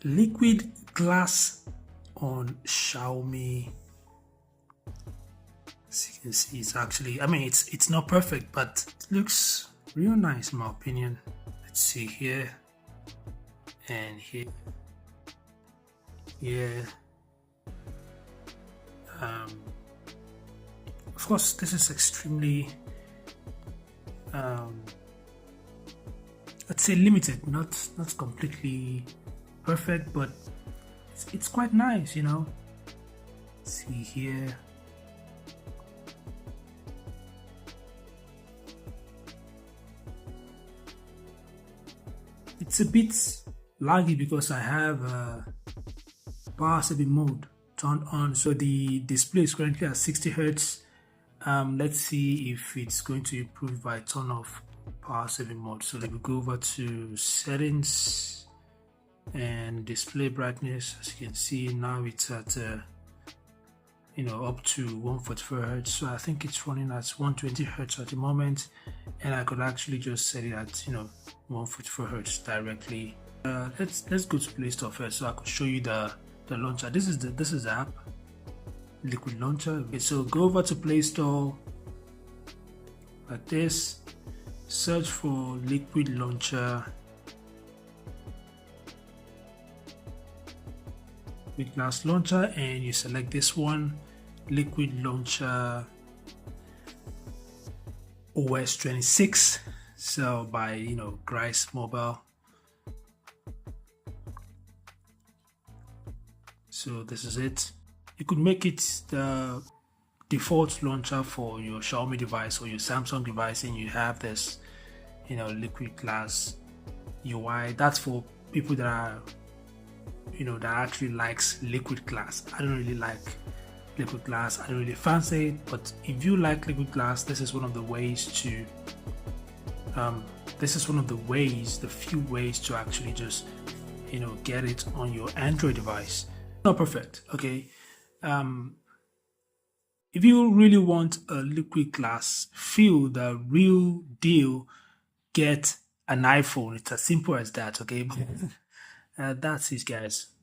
liquid glass on Xiaomi. As you can see, it's actually, I mean, it's not perfect, but it looks real nice in my opinion. Let's see here and here. Yeah. Of course, this is extremely, let's say limited, not completely perfect, but it's quite nice, you know. See here. It's a bit laggy because I have power saving mode turned on, so the display is currently at 60 hertz. Let's see if it's going to improve if I turn off power saving mode. So let me go over to settings and display brightness. As you can see, now it's at up to 144 hertz, so I think it's running at 120 hertz at the moment, and I could actually just set it at 144 hertz directly. Let's go to Play Store first, so I could show you the launcher. This is the app, Liquid Launcher. Okay, so go over to Play Store like this, search for Liquid Launcher, Liquid Glass Launcher, and you select this one, Liquid Launcher OS 26, so by Grice Mobile. So this is it. You could make it the default launcher for your Xiaomi device or your Samsung device, and you have this Liquid Glass UI. That's for people that are that actually likes liquid glass. I don't really like liquid glass. I don't really fancy it, but if you like liquid glass, this is one of the ways to the few ways to actually just get it on your Android device. Not perfect, okay. If you really want a liquid glass feel, the real deal, get an iPhone. It's as simple as that, okay. That's it, guys.